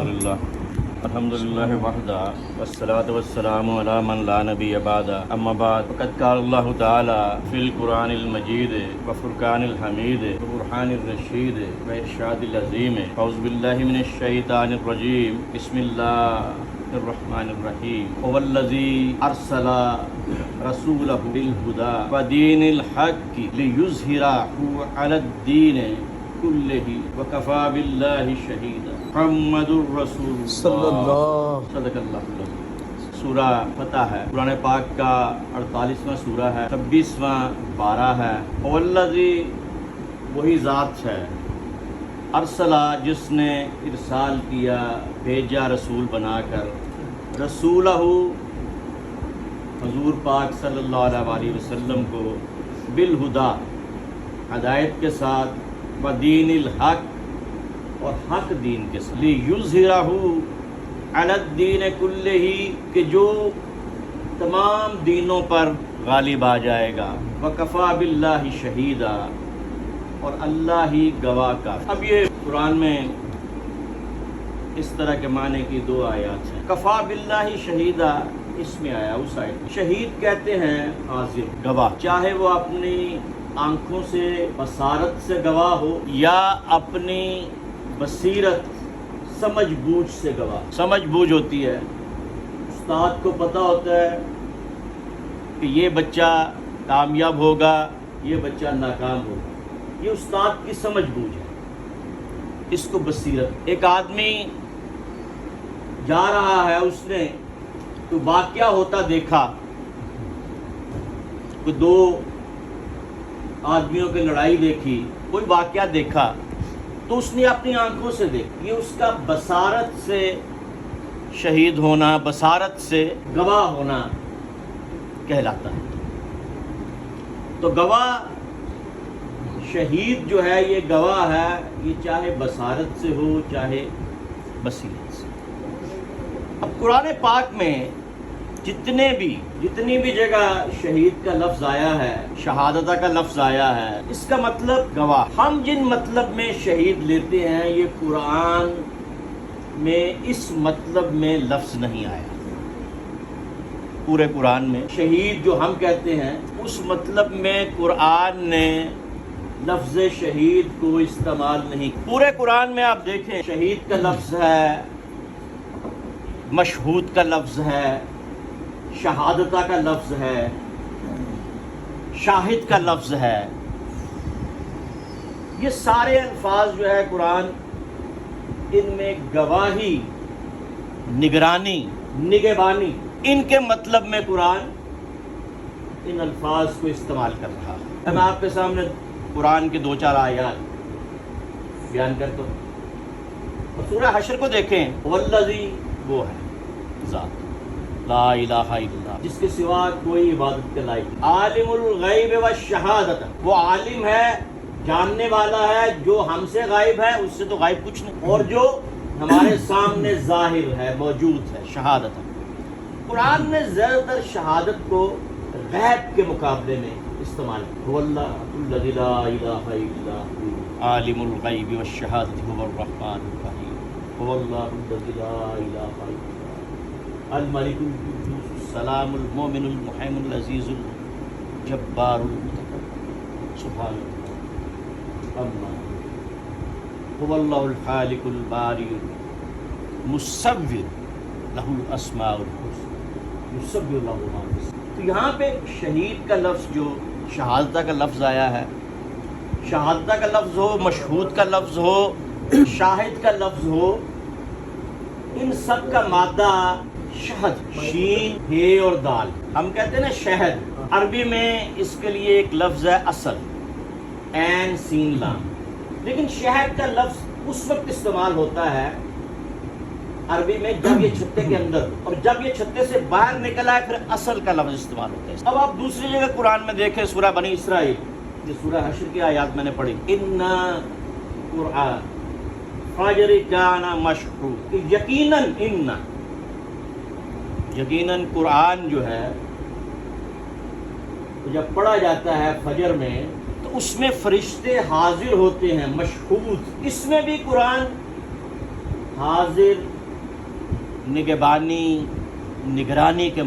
الحمدللہ وحدہ والصلاة والسلام علی من لا نبی بعدہ اما بعد فقد قال اللہ تعالی فی القرآن المجید وفرقان الحمید وبرہان الرشید وارشاد العظیم اعوذ باللہ من الشیطان الرجیم بسم اللہ الرحمن الرحیم هو الذی ارسل رسولہ بالہدی ودین الحق لیظہرہ علی الدین کلہ وکفی باللہ شہیدا محمد الرسول صلی اللہ صدق اللہ العظیم۔ سورہ فتح ہے، قرآن پاک کا 48واں سورہ ہے، 26واں بارہ ہے۔ والذی وہی ذات ہے، ارسلہ جس نے ارسال کیا، بھیجا رسول بنا کر، رسولہ حضور پاک صلی اللہ علیہ وسلم کو، بالہدا ہدایت کے ساتھ، ودین الحق اور حق دین کے ساتھ، لیظہرہ علی الدین کلہ کہ جو تمام دینوں پر غالب آ جائے گا، وکفی باللہ شہیدا اور اللہ ہی گواہ کا۔ اب یہ قرآن میں اس طرح کے معنی کی دو آیات ہیں۔ کفی باللہ شہیدا اس میں آیا، اس آیت میں شہید کہتے ہیں حاضر، گواہ، چاہے وہ اپنی آنکھوں سے بصارت سے گواہ ہو یا اپنی بصیرت سمجھ بوجھ سے گواہ۔ سمجھ بوجھ ہوتی ہے، استاد کو پتہ ہوتا ہے کہ یہ بچہ کامیاب ہوگا، یہ بچہ ناکام ہوگا، یہ استاد کی سمجھ بوجھ ہے، اس کو بصیرت۔ ایک آدمی جا رہا ہے، اس نے تو واقعہ ہوتا دیکھا، کوئی دو آدمیوں کی لڑائی دیکھی، کوئی واقعہ دیکھا تو اس نے اپنی آنکھوں سے دیکھا، یہ اس کا بصارت سے شہید ہونا، بصارت سے گواہ ہونا کہلاتا ہے۔ تو گواہ، شہید جو ہے یہ گواہ ہے، یہ چاہے بصارت سے ہو چاہے بصیرت سے۔ اب قرآن پاک میں جتنی بھی جگہ شہید کا لفظ آیا ہے، شہادتہ کا لفظ آیا ہے، اس کا مطلب گواہ۔ ہم جن مطلب میں شہید لیتے ہیں، یہ قرآن میں اس مطلب میں لفظ نہیں آیا۔ پورے قرآن میں شہید جو ہم کہتے ہیں، اس مطلب میں قرآن نے لفظ شہید کو استعمال نہیں۔ پورے قرآن میں آپ دیکھیں، شہید کا لفظ ہے، مشہود کا لفظ ہے، شہادتہ کا لفظ ہے، شاہد کا لفظ ہے۔ یہ سارے الفاظ جو ہے قرآن، ان میں گواہی، نگرانی، نگہبانی، ان کے مطلب میں قرآن ان الفاظ کو استعمال کر رہا ہے۔ میں آپ کے سامنے قرآن کے 2-4 آیات بیان کرتا ہوں۔ سورہ حشر کو دیکھیں، والذی وہ ہے ذات لا الہ الا اللہ، جس کے سوا کوئی عبادت کے لائق نہیں، عالم الغیب والشہادۃ، وہ عالم ہے، جاننے والا ہے، جو ہم سے غائب ہے اس سے تو غائب کچھ نہیں، اور جو ہمارے سامنے ظاہر ہے، موجود ہے، شہادت ہے۔ قرآن نے زیادہ تر شہادت کو غیب کے مقابلے میں استعمال کیا۔ هو اللہ الذی لا الہ الا هو عالم الغیب والشہادۃ هو الرحمن الرحیم هو اللہ الذی لا الہ الا هو الملک القدوس السلام المؤمن المحیمن العزیز الجبار المتکبر سبحان اللہ اما هو اللہ الخالق الباری المصور لہ الاسماء الحسنی یسبح لہ ما فی السماوات۔ تو یہاں پہ شہید کا لفظ جو شہادتہ کا لفظ آیا ہے، شہادتہ کا لفظ ہو، مشہود کا لفظ ہو، شاہد کا لفظ ہو، ان سب کا مادہ شہد، شین، ہے اور دال۔ ہم کہتے ہیں نا شہد، عربی میں اس کے لیے ایک لفظ ہے اصل، عین سین لام، لیکن شہد کا لفظ اس وقت استعمال ہوتا ہے عربی میں جب یہ چھتے کے اندر، اور جب یہ چھتے سے باہر نکل آئے پھر اصل کا لفظ استعمال ہوتا ہے۔ اب آپ دوسری جگہ قرآن میں دیکھیں، سورہ بنی اسرائیل، یہ سورہ حشر کی آیات میں نے پڑھی، اِنَّا قرآن فجر کان مشہود، یقیناً قرآن جو ہے جب پڑھا جاتا ہے فجر میں تو اس میں فرشتے حاضر ہوتے ہیں، مشہود۔ اس میں بھی قرآن حاضر نگہبانی نگرانی کے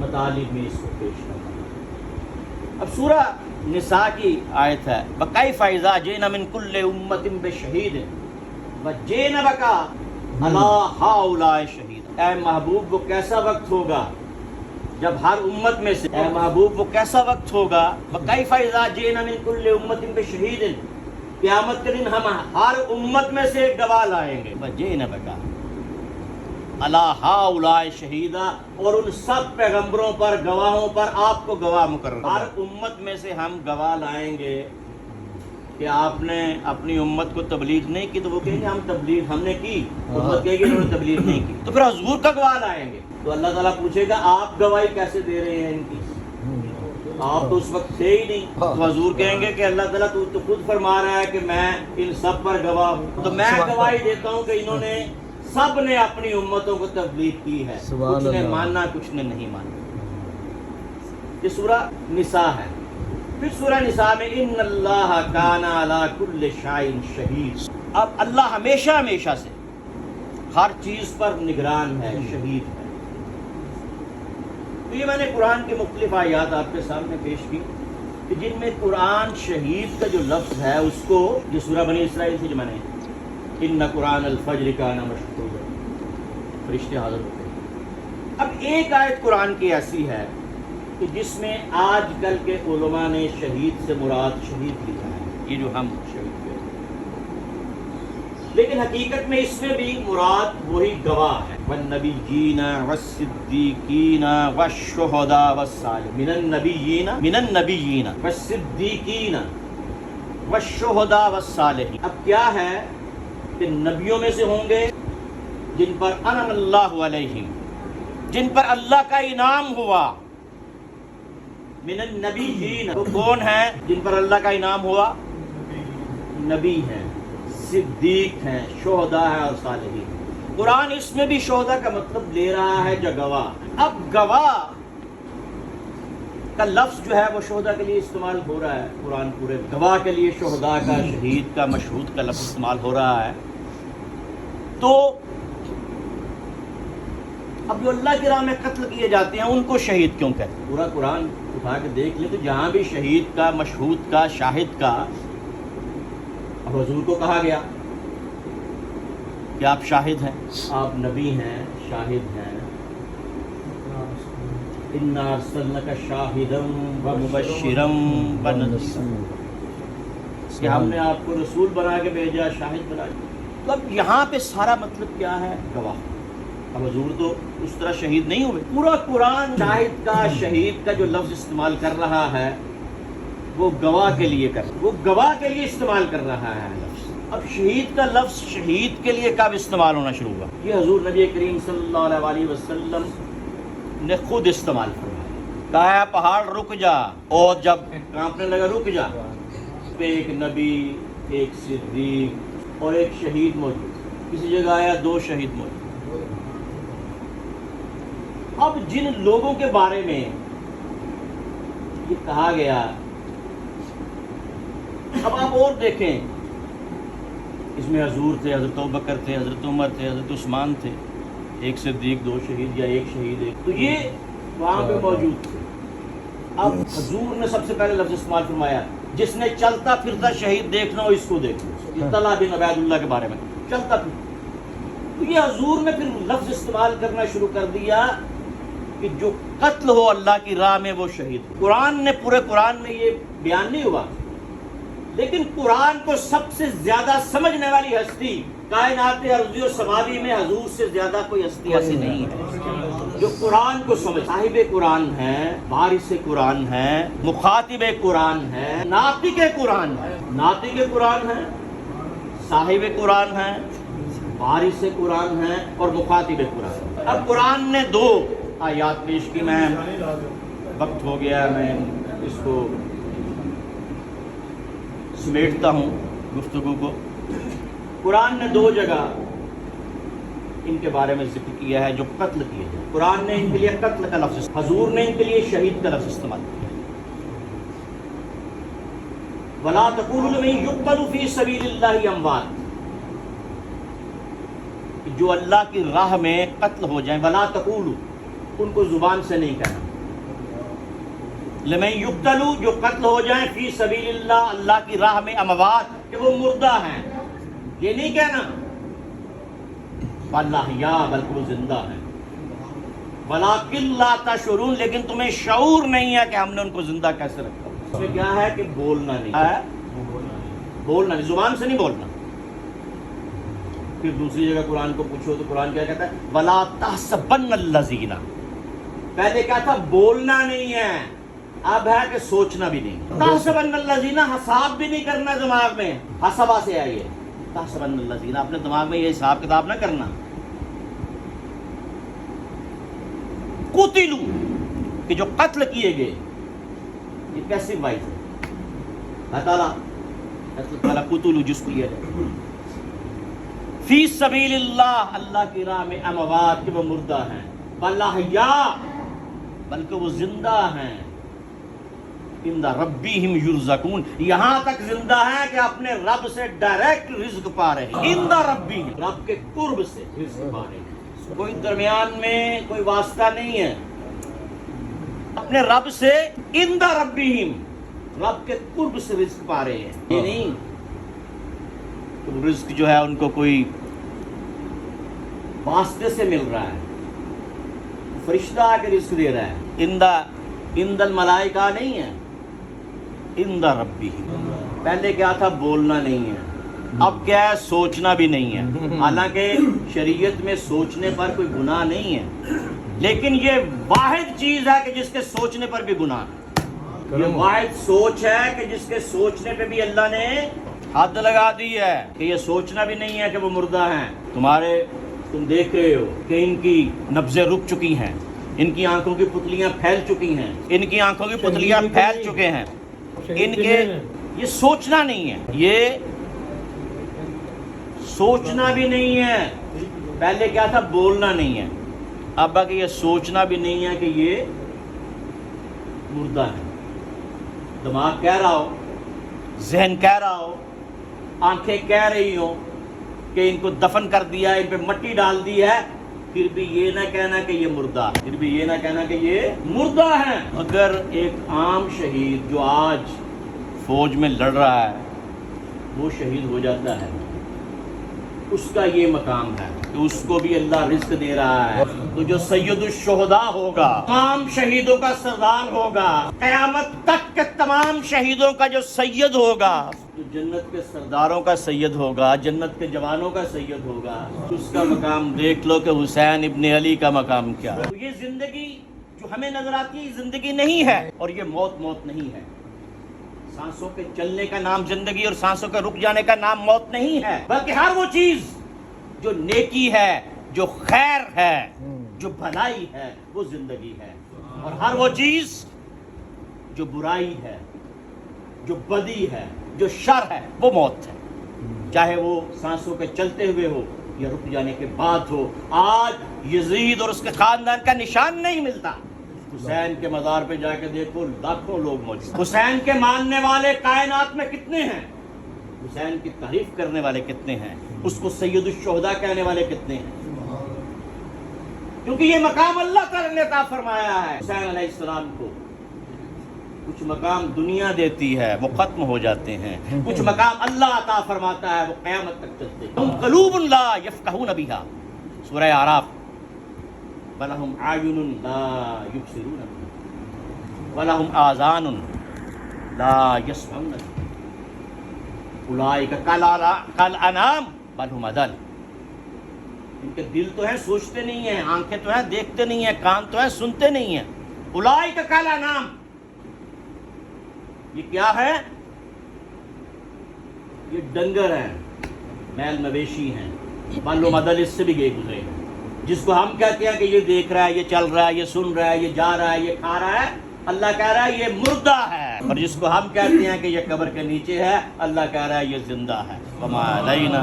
مطالب میں اس کو پیش کرنا ہے۔ اب سورہ نساء کی آیت ہے وَكَيْفَ إِذَا جِئْنَا مِنْ كُلِّ أُمَّةٍ بِشَهِيدٍ وَجِئْنَا بِكَ عَلَىٰ هَٰؤُلَاءِ شَهِيدًا۔ اے محبوب وہ کیسا وقت ہوگا جب ہر امت میں سے، اے محبوب وہ کیسا وقت ہوگا وَكَيْفَ إِذَا جِئْنَا مِنْ كُلِّ أُمَّةٍ بِشَهِيدٍ، قیامت کے دن ہم ہر امت میں سے ایک گواہ لائیں گے وَجِئْنَا بِكَ عَلَىٰ هَٰؤُلَاءِ شَهِيدًا، اور ان سب پیغمبروں پر گواہوں پر آپ کو گواہ مقرر، ہر امت میں سے ہم گواہ لائیں گے کہ آپ نے اپنی امت کو تبلیغ نہیں کی تو وہ کہیں گے ہم تبلیغ ہم نے کی، امت کہے گی انہوں نے تبلیغ نہیں کی، تو پھر حضور کا گواہ لائیں گے تو اللہ تعالیٰ پوچھے گا آپ گواہی کیسے دے رہے ہیں ان کی، آپ تو اس وقت تھے ہی نہیں، تو حضور کہیں گے کہ اللہ تعالیٰ تو خود فرما رہا ہے کہ میں ان سب پر گواہ ہوں، تو میں گواہی دیتا ہوں کہ انہوں نے سب نے اپنی امتوں کو تبلیغ کی ہے، کچھ نے مانا کچھ نے نہیں مانا۔ یہ سورہ نساء ہے۔ پھر سورہ نساء میں ان اللہ کان علی کل شیء شہید، اب اللہ ہمیشہ ہمیشہ سے ہر چیز پر نگران ہے، شہید ہے۔ تو یہ میں نے قرآن کی مختلف آیات آپ کے سامنے پیش کی کہ جن میں قرآن شہید کا جو لفظ ہے اس کو، جو سورہ بنی اسرائیل سے جو میں نے ان قرآن الفجر کان مشہودا، فرشتے حاضر ہوتے ہیں۔ اب ایک آیت قرآن کی ایسی ہے کہ جس میں آج کل کے علماء نے شہید سے مراد شہید لکھا ہے، یہ جو ہم شہید کہتے ہیں، لیکن حقیقت میں اس میں بھی مراد وہی گواہ ہے، والنبیین والصدیقین والشہداء والصالحین، من النبیین والصدیقین والشہداء والصالحین۔ اب کیا ہے کہ نبیوں میں سے ہوں گے جن پر انعم اللہ علیہم، جن پر اللہ کا انعام ہوا، من النبیین، وہ کون ہیں جن پر اللہ کا انعام ہوا؟ نبی ہیں، صدیق ہیں، شہداء ہیں اور صالحین۔ قرآن اس میں بھی شہداء کا مطلب لے رہا ہے جو گواہ۔ اب گواہ کا لفظ جو ہے وہ شہداء کے لیے استعمال ہو رہا ہے، قرآن پورے گواہ کے لیے شہداء کا، شہید کا، مشہود کا لفظ استعمال ہو رہا ہے۔ تو اب جو اللہ کی راہ میں قتل کیے جاتے ہیں ان کو شہید کیوں کہتے ہیں؟ پورا قرآن اٹھا کے دیکھ لیں تو جہاں بھی شہید کا، مشہود کا، شاہد کا، اب حضور کو کہا گیا کہ آپ شاہد ہیں، آپ نبی ہیں، شاہد ہیں، اِنَّا أَرْسَلْنَاكَ شَاهِدًا وَمُبَشِّرًا وَنَذِيرًا، کہ ہم نے آپ کو رسول بنا کے بھیجا، شاہد بنا کے۔ تو اب یہاں پہ سارا مطلب کیا ہے؟ گواہ۔ اب حضور تو اس طرح شہید نہیں ہوئے۔ پورا قرآن شاہد کا، شہید کا جو لفظ استعمال کر رہا ہے وہ گواہ کے لیے وہ گواہ کے لیے استعمال کر رہا ہے لفظ۔ اب شہید کا لفظ شہید کے لیے کب استعمال ہونا شروع ہوا؟ یہ حضور نبی کریم صلی اللہ علیہ وسلم نے خود استعمال فرمایا، کہا پہاڑ رک جا، اور جب کانپنے لگا رک جا، پہ ایک نبی، ایک صدیق اور ایک شہید موجود، کسی جگہ آیا 2 شہید موجود۔ اب جن لوگوں کے بارے میں یہ کہا گیا، اب آپ اور دیکھیں، اس میں حضور تھے، حضرت ابوبکر تھے، حضرت عمر تھے، حضرت عثمان تھے، ایک صدیق، 2 شہید یا ایک شہید ایک، تو یہ وہاں پہ موجود تھے۔ اب حضور نے سب سے پہلے لفظ استعمال فرمایا، جس نے چلتا پھرتا شہید دیکھنا ہو اس کو دیکھو، طلحہ بن عبید اللہ کے بارے میں، چلتا پھرتا۔ تو یہ حضور نے پھر لفظ استعمال کرنا شروع کر دیا کہ جو قتل ہو اللہ کی راہ میں وہ شہید ہو۔ قرآن نے، پورے قرآن میں یہ بیان نہیں ہوا، لیکن قرآن کو سب سے زیادہ سمجھنے والی ہستی کائنات ارضی و سماوی میں حضور سے زیادہ کوئی ہستی ایسی نہیں ہے جو قرآن کو سمجھ، صاحب قرآن ہے، وارث قرآن ہے، مخاطب قرآن ہے، ناطق قرآن ہے، ناطق قرآن ہے، صاحب قرآن ہے، وارث قرآن ہے اور مخاطب قرآن۔ اب قرآن نے 2 آیات پیش کی، میں وقت ہو گیا، میں اس کو سمیٹتا ہوں گفتگو کو۔ قرآن نے 2 جگہ ان کے بارے میں ذکر کیا ہے جو قتل کیے جائے۔ قرآن نے ان کے لیے قتل کا لفظ، حضور نے ان کے لیے شہید کا لفظ استعمال کیا۔ وَلَا تَقُولُوا لِمَن يُقْتَلُ فِي سَبِيلِ اللَّهِ أَمْوَاتٌ، کہ جو اللہ کی راہ میں قتل ہو جائیں، ولا تقولوا، ان کو زبان سے نہیں کہنا، لمن یقتلوا، جو قتل ہو جائیں، فی سبیل اللہ، اللہ کی راہ میں، اموات، کہ وہ مردہ ہیں، یہ نہیں کہنا، والاحیاء، بلکہ وہ زندہ ہیں، ولکن لا تشعرون، لیکن تمہیں شعور نہیں ہے کہ ہم نے ان کو زندہ کیسے رکھا۔ اس میں کیا ہے کہ بولنا نہیں ہے، بولنا نہیں، زبان سے نہیں بولنا۔ پھر دوسری جگہ قرآن کو پوچھو تو قرآن کیا کہتا ہے، وَلَا تَحْسَبَنَّ الَّذِينَ، پہلے کیا تھا، بولنا نہیں ہے، اب ہے کہ سوچنا بھی نہیں۔ تَحْسَبَنَّ الَّذِينَ، حساب بھی نہیں کرنا دماغ میں، حسبہ سے آئیے، تَحْسَبَنَّ الَّذِينَ، اپنے دماغ میں یہ حساب کتاب نہ کرنا۔ قُتِلُوا، کہ جو قتل کیے گئے، یہ کیسی وائز ہے، اللہ تعالیٰ قُتِلُوا جس کو یہ ہے، فی سبیل اللہ، اللہ کی راہ میں، اموات، کہ وہ مردہ ہیں، والاحیاء، بلکہ وہ زندہ ہیں، عند ربہم یرزقون، یہاں تک زندہ ہیں کہ اپنے رب سے ڈائریکٹ رزق پا رہے ہیں، عند ربہم، رب کے قرب سے رزق پا رہے ہیں، کوئی درمیان میں کوئی واسطہ نہیں ہے، اپنے رب سے، عند ربہم، رب کے قرب سے رزق پا رہے ہیں، یہ نہیں رزق جو ہے ان کو کوئی واسطے سے مل رہا ہے، فرشتہ آ کے رزق دے رہا ہے، عند الملائکہ نہیں ہے، عند ربہم۔ پہلے کیا تھا، بولنا نہیں ہے، اب کیا ہے، سوچنا بھی نہیں ہے، حالانکہ شریعت میں سوچنے پر کوئی گناہ نہیں ہے، لیکن یہ واحد چیز ہے کہ جس کے سوچنے پر بھی گناہ ہے، یہ واحد سوچ ہے کہ جس کے سوچنے پہ بھی اللہ نے حد لگا دی ہے، کہ یہ سوچنا بھی نہیں ہے کہ وہ مردہ ہیں۔ تم دیکھ رہے ہو کہ ان کی نبضیں رک چکی ہیں، ان کی آنکھوں کی پتلیاں پھیل چکی ہیں، ان کی آنکھوں کی پتلیاں پھیل چکے ہیں، ان کے، یہ سوچنا نہیں ہے، یہ سوچنا بھی نہیں ہے، پہلے کیا تھا، بولنا نہیں ہے، اب کہ یہ سوچنا بھی نہیں ہے کہ یہ مردہ ہے، دماغ کہہ رہا ہو، ذہن کہہ رہا ہو، آنکھیں کہہ رہی ہوں کہ ان کو دفن کر دیا، ان پہ مٹی ڈال دی ہے، پھر بھی یہ نہ کہنا کہ یہ مردہ، پھر بھی یہ نہ کہنا کہ یہ مردہ ہیں۔ اگر ایک عام شہید جو آج فوج میں لڑ رہا ہے وہ شہید ہو جاتا ہے، اس کا یہ مقام ہے کہ اس کو بھی اللہ رزق دے رہا ہے، تو جو سید الشہداء ہوگا، تمام شہیدوں کا سردار ہوگا، قیامت تک کے تمام شہیدوں کا جو سید ہوگا، جو جنت کے سرداروں کا سید ہوگا، جنت کے جوانوں کا سید ہوگا، اس کا مقام دیکھ لو کہ حسین ابن علی کا مقام کیا ہے۔ تو یہ زندگی جو ہمیں نظر آتی ہے زندگی نہیں ہے، اور یہ موت نہیں ہے، سانسوں کے چلنے کا نام زندگی اور سانسوں کے رک جانے کا نام موت نہیں ہے، بلکہ ہر وہ چیز جو نیکی ہے، جو خیر ہے، جو بھلائی ہے، وہ زندگی ہے، اور ہر وہ چیز جو برائی ہے، جو بدی ہے، جو شر ہے، وہ موت ہے، چاہے وہ سانسوں کے چلتے ہوئے ہو یا رک جانے کے بعد ہو۔ آج یزید اور اس کے خاندان کا نشان نہیں ملتا، حسین کے مزار پہ جا کے دیکھو لاکھوں لوگ موجود، حسین کے ماننے والے کائنات میں کتنے ہیں، حسین کی تعریف کرنے والے کتنے ہیں، اس کو سید الشہداء کہنے والے کتنے ہیں، کیونکہ یہ مقام اللہ تعالی نے عطا فرمایا ہے۔ حسین علیہ السلام کو کچھ مقام دنیا دیتی ہے، وہ ختم ہو جاتے ہیں، کچھ مقام اللہ عطا فرماتا ہے، وہ قیامت تک چلتے ہیں۔ قلوب لا یفقہون بہا، سورہ اعراف، وَلَهُمْ أَعْيُنٌ لَا يُبْصِرُونَ بِهَا وَلَهُمْ آذَانٌ لَا يَسْمَعُونَ بِهَا أُولَٰئِكَ كَالْأَنْعَامِ بَلْ هُمْ أَضَلُّ، ان کے دل تو ہیں سوچتے نہیں ہیں، آنکھیں تو ہیں دیکھتے نہیں ہیں، کان تو ہیں سنتے نہیں ہیں، أُولَٰئِكَ كَالْأَنْعَامِ، یہ کیا ہے، یہ ڈنگر ہیں، میل مویشی ہیں، بَلْ هُمْ أَضَلُّ، اس سے بھی گئے گزرے ہیں۔ جس کو ہم کہتے ہیں کہ یہ دیکھ رہا ہے، یہ چل رہا ہے، یہ سن رہا ہے، یہ جا رہا ہے، یہ کھا رہا ہے، اللہ کہہ رہا ہے یہ مردہ ہے، اور جس کو ہم کہتے ہیں کہ یہ قبر کے نیچے ہے، اللہ کہہ رہا ہے یہ زندہ ہے۔ وَمَا عَلَيْنَا